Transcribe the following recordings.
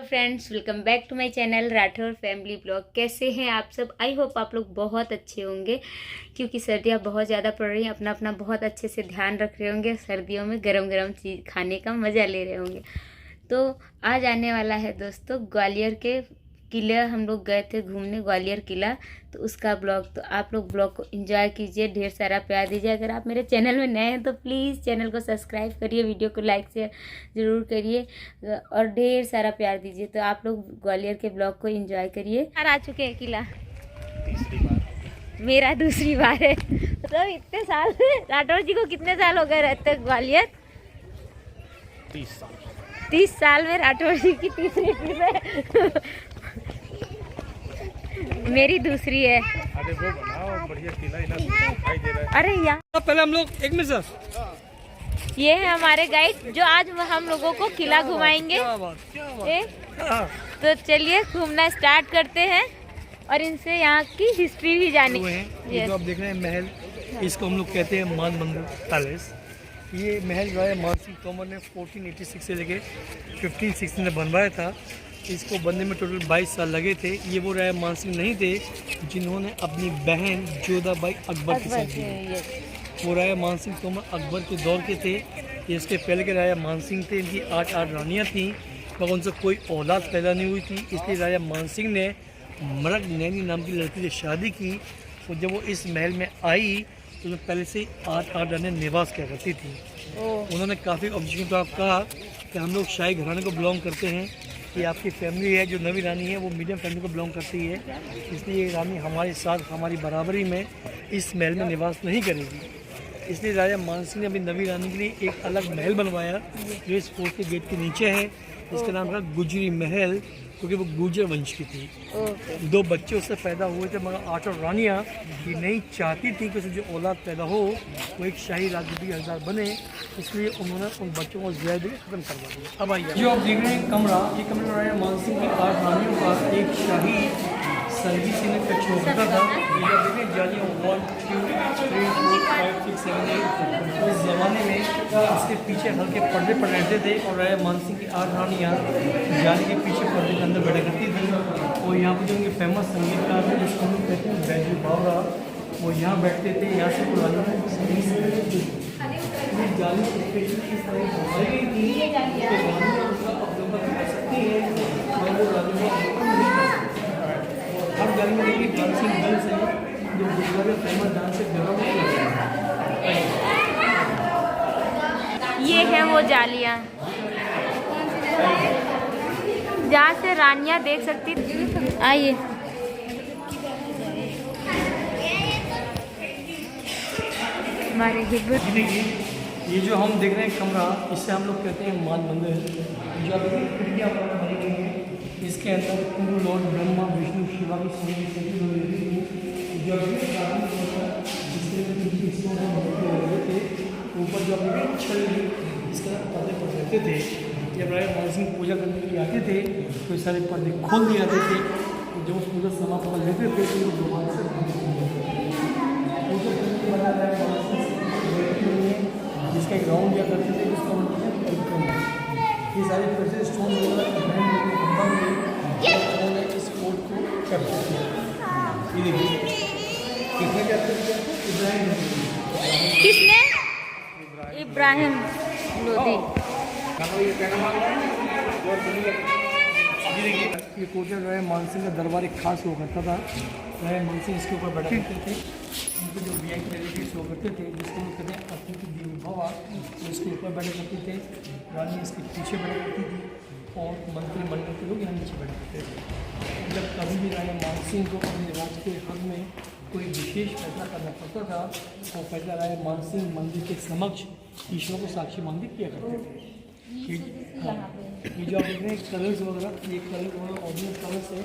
Friends, welcome back to my channel Rathore family blog. कैसे हैं आप सब? आई होप आप लोग बहुत अच्छे होंगे, क्योंकि सर्दियाँ बहुत ज़्यादा पड़ रही हैं। अपना अपना बहुत अच्छे से ध्यान रख रहे होंगे, सर्दियों में गरम गरम चीज़ खाने का मज़ा ले रहे होंगे। तो आज आने वाला है दोस्तों ग्वालियर के किले। हम लोग गए थे घूमने ग्वालियर किला, तो उसका ब्लॉग। तो आप लोग ब्लॉग को एंजॉय कीजिए, ढेर सारा प्यार दीजिए। अगर आप मेरे चैनल में नए हैं तो प्लीज़ चैनल को सब्सक्राइब करिए, वीडियो को लाइक शेयर ज़रूर करिए और ढेर सारा प्यार दीजिए। तो आप लोग ग्वालियर के ब्लॉग को एंजॉय करिए। आ चुके हैं किला, मेरा दूसरी बार है। तो इतने साल राठौर जी को कितने साल हो गए रहते ग्वालियर? 30 साल में राठौर जी की तीसरी ट्रिप है। मेरी दूसरी है। अरे वो बनाओ बढ़िया किला दिखाई दे रहा है। अरे यार पहले हम लोग एक मिनट सर, ये है हमारे गाइड जो आज हम लोगों को किला घुमाएंगे। तो चलिए घूमना स्टार्ट करते हैं और इनसे यहाँ की हिस्ट्री भी जाने। ये जो आप देख रहे हैं महल, इसको हम लोग कहते हैं मान मंदिर पैलेस। ये महल जो है मान सिंह तोमर ने 1486 से लेके 1516 में बनवाया था। इसको बनने में टोटल 22 साल लगे थे। ये वो राजा मान सिंह नहीं थे जिन्होंने अपनी बहन जोधाबाई अकबर के साथ दिया। वो राजा मान सिंह तोमर अकबर के दौर के थे। ये इसके पहले के राजा मान सिंह थे। इनकी 8 रानियाँ थीं, मगर उनसे कोई औलाद पैदा नहीं हुई थी। इसलिए राजा मान सिंह ने मरग नैनी नाम की लड़की से शादी की। और जब वो इस महल में आई तो उन्हें पहले से 8 रानियाँ निवास किया करती थी। उन्होंने काफ़ी ऑब्जेक्शन तो आप कहा कि हम लोग शाही घराने को बिलोंग करते हैं। ये आपकी फैमिली है, जो नवी रानी है वो मीडियम फैमिली को बिलोंग करती है, इसलिए ये रानी हमारे साथ हमारी बराबरी में इस महल में निवास नहीं करेगी। इसलिए राजा मान सिंह ने अपनी नवी रानी के लिए एक अलग महल बनवाया जो इस फोर्ट के गेट के नीचे है। इसका नाम था गुजरी महल, क्योंकि वो गुर्जर वंश की थी। 2 बच्चे उससे पैदा हुए थे, मगर 8 रानियाँ ये नहीं चाहती थी कि उससे जो औलाद पैदा हो वो एक शाही राजनीति के हकदार बने, इसलिए उन्होंने उन बच्चों को ज़िया देकर ख़त्म करवा दिया। अब आइए जो आप देख रहे हैं कमरा, ये कमरा राजा मान सिंह की 8 रानियों का एक शाही सर्विस में कक्ष होता था। ये आप देखें जालियाँ 1 2 3 4 5 6 7 8। उस ज़माने में इसके पीछे हल्के पर्दे पड़ रहते थे और राजा मान सिंह की 8 रानियाँ जाली के पीछे पर्दे के अंदर बैठा करती थी। और यहाँ पर जो उनके फेमस संगीतकार थे जिसको हम लोग कहते हैं बैजू बावरा, वो यहाँ बैठते थे। यहाँ से वो राजा जाली स्पेशली इस तरह घुमाई गई थी कि रानियाँ उसका अवलोकन कर सकती है और वो राजा हर जाली में देखिए डांसिंग गर्ल्स हैं जो गुजरात में फेमस डांस से गरबा करते हैं। ये है वो जालियाँ जहाँ से रानियाँ देख सकती। आइए हमारे ये जो हम देख रहे हैं कमरा, इससे हम लोग कहते हैं मान मंदिर। जो अभी खिड़कियाँ बनी गई हैं, इसके अंदर पूर्व लॉर्ड ब्रह्मा विष्णु शिवा की सभी जो थे ऊपर जो अभी छल इसके पर्दे पर रहते थे। जब राजा मान सिंह पूजा करने के लिए आते थे तो ये सारे पर्दे खोल दिए जाते थे। जब उस पूजा समाप्त कर लेते थे तो वो भगवान से पूजा करने के बाद जिसका एक राउंड दिया करते थे उसका ये सारे पैसे स्टोन इस कोड को कैप्चर किया। ये देखिए किसने कैप्चर किया? किसने? इब्राहिम लोदी। ये कोर्टयार्ड राजा मान सिंह का दरबार एक खास हुआ करता था। राजा मान सिंह इसके ऊपर बैठा करते थे। उनके जो VIP रिलेटिव्स हुआ करते थे जिसको लोग कहते हैं अतिथि देवो भव, तो इसके ऊपर बैठा करते थे। रानी इसके पीछे बैठा करती थी और मंत्रिमंडल के लोग यहाँ नीचे बैठा करते थे। जब कभी भी राजा मान सिंह को अपने राज्य के हक में कोई विशेष फैसला करना पड़ता था तो फैसला राजा मान सिंह मंदिर के समक्ष ईश्वर को साक्षी मान के किया करते थे। ये जो आप देख रहे हैं कलर्स वगैरह, ये कलर वगैरह ऑरिजिनल कलर्स है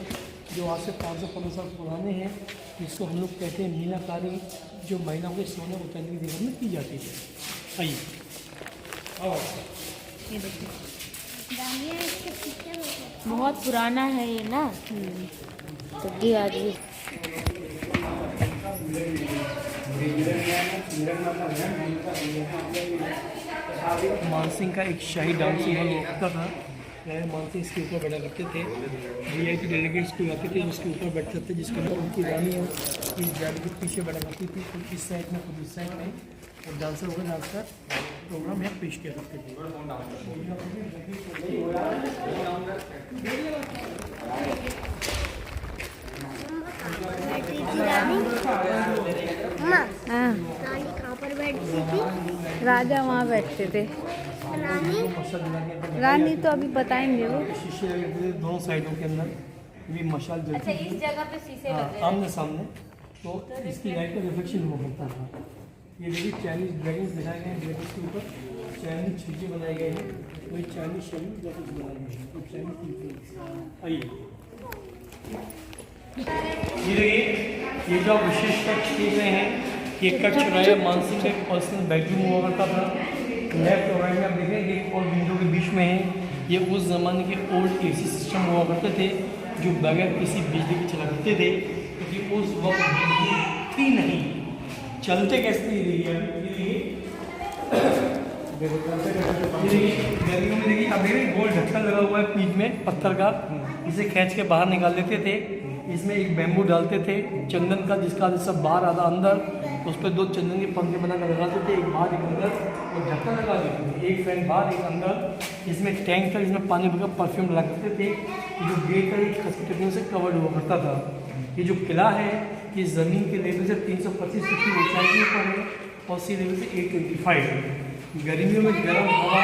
जो आज से 500 साल पुराने हैं। जिसको हम लोग कहते हैं मीनाकारी, जो महिलाओं के सोने और चांदी की दीवार में की जाती है। आइए बहुत पुराना है ये ना, तभी आज भी मान सिंह का एक शाही डांसिंग हॉल होता था राजा मानसिंह इसके ऊपर बैठा करते थे। VIP डेलीगेट्स को आते थे, उसके ऊपर बैठते थे, जिसके अंदर उनकी रानी है इस जाली के पीछे बैठा करती थी, खुद इस साइड में खुद इस साइड में, और डांसर वगैरह डांस कर प्रोग्राम यहाँ पेश किया करते थे। हाँ, रानी कहाँ पर बैठती थी? राजा वहाँ बैठते थे। रानी रानी तो अभी बताएंगे वो। शीशे लगे थे दोनों साइडों के अंदर, भी मशाल जलती थी। इस जगह पे शीशे हाँ, आमने सामने, तो इसकी लाइट का रिफ्लेक्शन हुआ करता था। ये देखिए चाइनीज ड्रैगन्स दिखाए गए हैं, ड्रैगन्स के ऊपर चाइनीज चीज़ें बनाई गई हैं, वही चाइनीज शरीर ड्रैगन्स बनाई गई हैं, तो चाइनीज इन्फ्लुएंस। आइए ये देखिए, ये जो आप विशेष कक्ष देख रहे हैं, ये कक्ष राजा मानसिंह का एक पर्सनल बेडरूम हुआ करता था। लेफ्ट और राइट में आप देखें, एक और विंडो के बीच में है। ये उस ज़माने के ओल्ड AC सिस्टम हुआ करते थे, जो बगैर किसी बिजली के चला करते थे, क्योंकि उस वक्त बिजली थी नहीं। चलते कैसे नहीं रही है गर्मियों में देखिए, अब देखिए गोल ढक्कन लगा हुआ है पीठ में पत्थर का, इसे खींच के बाहर निकाल लेते थे। इसमें एक बैम्बू डालते थे चंदन का, जिसका सब बाहर आधा अंदर, उस पर 2 चंदन के पंखे बनाकर लगाते थे, एक बाहर एक अंदर, और ढक्कन लगा देते थे, एक फैन बाहर एक अंदर। इसमें टैंक था, इसमें पानी भरकर परफ्यूम लगा करते थे। ये जो गेट का एक खसखटी से कवर्ड हुआ करता था। ये जो किला है, ये ज़मीन के लेवल से 325 फीट की ऊंचाई के ऊपर है, और सी लेवल से 825 है। गर्मियों में गर्म हवा,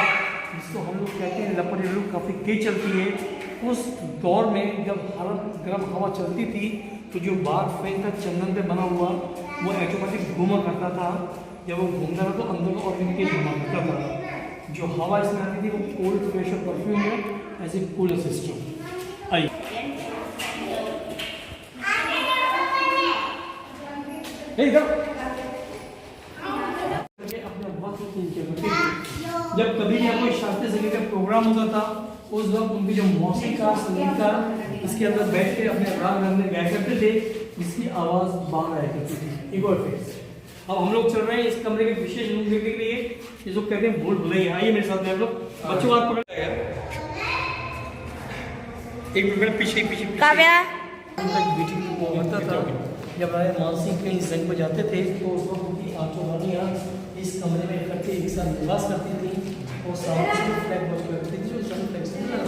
जिसको हम लोग कहते हैं लपड़ी लू, काफ़ी तेज चलती है। उस दौर में जब गर्म हवा चलती थी, तो जो बार फैन का चंदन पे बना हुआ, वो ऑटोमेटिक घूमा करता था। जब वो घूमता था तो अंदर को और भी तेज घुमा करता था। जो हवा इसमें आती थी वो कोल्ड प्रेशर परफ्यूम है, ऐसे कूलर सिस्टम। आइए जब कभी या कोई शास्त्रीय संगीत का प्रोग्राम होता था, उस वक्त उनकी जो मौसीकार संगीतकार इसके अंदर बैठ के अपने राग में गाया करते थे, जिसकी आवाज़ बाहर आया करती थी। एक और फिर अब हम लोग चल रहे हैं इस कमरे के विशेष रूम देखने के लिए, जिसको कहते हैं भूल भुलैया। आइए मेरे साथ में आप लोग, बच्चों को हाथ पकड़ एक मिनट पीछे काव्या मीटिंग होता था। जब राजा मानसिंह कहीं जंग में जाते थे, तो उस वक्त उनकी आंचों रानियाँ इस कमरे में इकट्ठे एक साथ निवास करती थी, और सामने से फ्लैग बच करती थी, जो सन फ्लैग से नहीं लगता।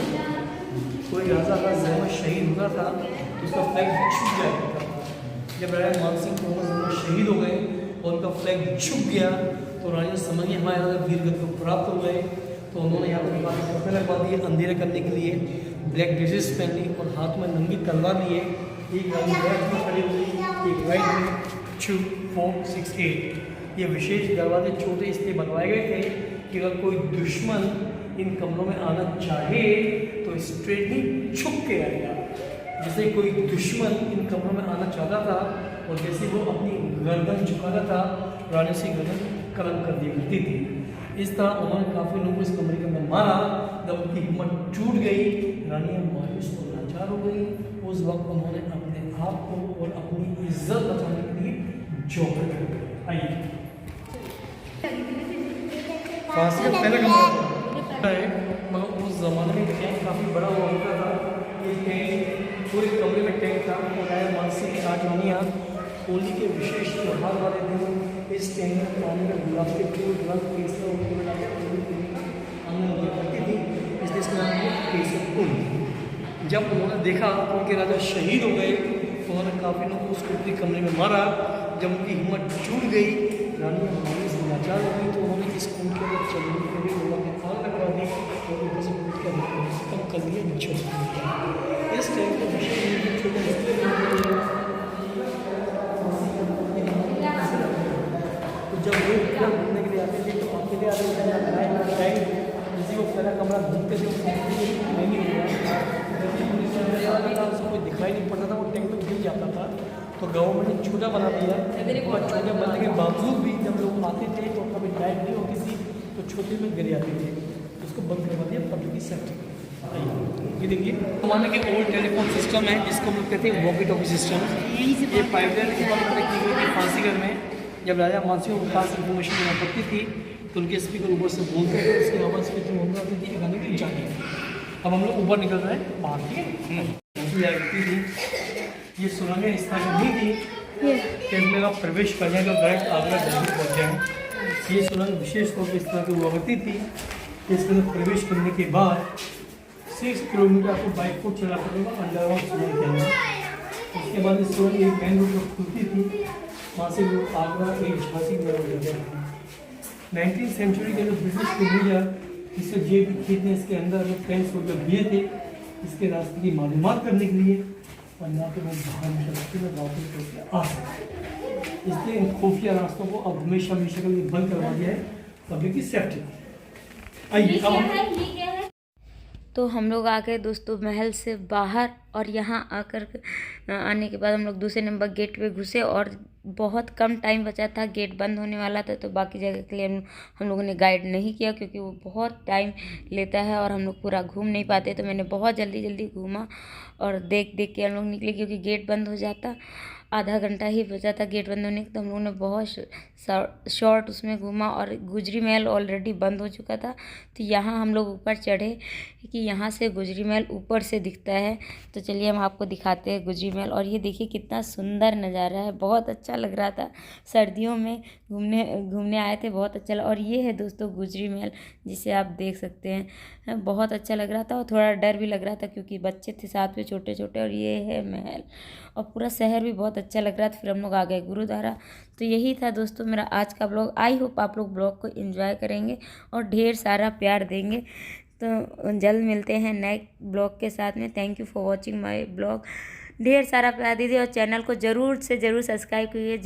कोई राजा का जहमत शहीद होता था तो उसका फ्लैग छुप जाया करता था। जब राजा मानसिंह शहीद हो गए और उनका फ्लैग छुप गया, तो राजा समझ गए हमारे राजा वीर गति को प्राप्त हो गए, तो उन्होंने यहाँ पर कपड़े लगवा दिए अंधेरा करने के लिए, ब्लैक ड्रेसेस पहन ली और हाथ में नंगी तलवार लिए। एक रानी लेफ्ट में खड़ी हुई, एक राइट में। 2, 4, 6, 8 ये विशेष दरवाजे छोटे इसलिए बनवाए गए थे कि अगर कोई दुश्मन इन कमरों में आना चाहे तो स्ट्रेटली छुप के आएगा। जैसे कोई दुश्मन इन कमरों में आना चाहता था, और जैसे वो अपनी गर्दन झुकाता था, रानी से गर्दन कलम कर दिया करती थी। इस तरह उन्होंने काफ़ी लोगों को इस कमरे के अंदर मारा। जब उनकी हिम्मत टूट गई, रानियाँ मायूस और लाचार हो गई। उस वक्त उन्होंने अपने आप को और अपनी इज्जत बचाने के लिए जौहर कर दिया। आइए फांसी का पहला कमरा है, मगर उस ज़माने में टैंक काफ़ी बड़ा हुआ होता था। ये टैंक पूरे कमरे में टैंक था। राजा मानसिंह की 8 रानियाँ होली के विशेष त्यौहार वाले दिन इस टैंक में पानी में गुलाब के फूल, रंग, केसर और करती थी, इसलिए इसका नाम केसर कुंड। जब उन्होंने देखा तो उनके राजा शहीद हो गए, तो उन्होंने काफ़ी लोगों को उस कुटरी कमरे में मारा। जब उनकी हिम्मत छूट गई, रानी हमारी से लाचार हो गई, तो उन्होंने इस कुंड के अंदर चलने के लिए लोगों की आग लगवा दी और ऊपर से कुंड का खत्म कर दिया, छोड़ दिया। इस टाइम को विशेष छोटे तो जब लोग घूमने के लिए आते थे तो अकेले आते थे, जैसे वो पहला कमरा घूमते थे, नहीं हुआ उसको कोई दिखाई नहीं पड़ता था, वो टैंक में गिर जाता था। तो गवर्नमेंट ने छोटा बना दिया, और छोटे बनने के बावजूद भी जब लोग आते थे तो कभी लाइट नहीं होती थी, तो छोटे में गिर जाते थे, उसको बंद करवा दिया पब्लिक सेक्टर। ये देखिए जमाने के ओल्ड टेलीफोन सिस्टम है, जिसको हम लोग कहते हैं वॉकी टॉकी सिस्टम। ये पाइपलाइन की बात की गई थी फांसीगढ़ में। जब राजा मानसिंह को खास इन्फॉर्मेशन देना पड़ती थी, तो उनके स्पीकर ऊपर से बोलते थे, उसकी आवाज़ की जो होती थी गाने की जाने। अब हम लोग ऊपर निकल रहे हैं बाहर, ठीक है। ये सुरंगें इस तरह की नहीं थी कि इसमें आप प्रवेश कर जाए तो डायरेक्ट आगरा दिल्ली पहुँच जाए। ये सुरंग विशेष तौर पर इस तरह की हुआ करती थी कि इसके अंदर प्रवेश करने के बाद 6 किलोमीटर आपको बाइक को चला पड़ेगा अंडरग्राउंड सुरंग के अंदर। उसके बाद इस सुरंग एक मेन रोड पर खुलती थी, वहाँ से लोग आगरा एक झांसी में हो जाते हैं। 19वीं सेंचुरी के अंदर ब्रिटिश को मिला जिससे जे भी खेत ने इसके अंदर ट्रेन सोल्जर दिए थे इसके रास्ते की मालूमात करने के लिए, और यहाँ पे लोग बाहर निकल सकते हैं, रास्ते करके आ सकते। इसलिए इन खुफिया रास्तों को अब हमेशा हमेशा के लिए बंद करवा दिया है पब्लिक की सेफ्टी। आइए अब तो हम लोग आ गए दोस्तों महल से बाहर, और यहाँ आने के बाद हम लोग दूसरे नंबर गेट पे घुसे, और बहुत कम टाइम बचा था, गेट बंद होने वाला था, तो बाकी जगह के लिए हम लोगों ने गाइड नहीं किया क्योंकि वो बहुत टाइम लेता है और हम लोग पूरा घूम नहीं पाते। तो मैंने बहुत जल्दी जल्दी घूमा और देख देख के हम लोग निकले, क्योंकि गेट बंद हो जाता, आधा घंटा ही बचा था गेट बंद होने का। तो हम लोगों ने बहुत शॉर्ट उसमें घूमा, और गुजरी महल ऑलरेडी बंद हो चुका था। तो यहाँ हम लोग ऊपर चढ़े कि यहाँ से गुजरी महल ऊपर से दिखता है। तो चलिए हम आपको दिखाते हैं गुजरी महल, और ये देखिए कितना सुंदर नज़ारा है, बहुत अच्छा लग रहा था। सर्दियों में घूमने आए थे, बहुत अच्छा लगा। और ये है दोस्तों गुजरी महल, जिसे आप देख सकते हैं, बहुत अच्छा लग रहा था और थोड़ा डर भी लग रहा था क्योंकि बच्चे थे साथ में छोटे छोटे। और ये है महल, और पूरा शहर भी बहुत अच्छा लग रहा था। फिर हम लोग आ गए गुरुद्वारा। तो यही था दोस्तों मेरा आज का ब्लॉग। आई होप आप लोग ब्लॉग को एंजॉय करेंगे और ढेर सारा प्यार देंगे। तो जल्द मिलते हैं नए ब्लॉग के साथ में। Thank you for watching my blog. ढेर सारा प्यार दीजिए और चैनल को ज़रूर से ज़रूर सब्सक्राइब कीजिए।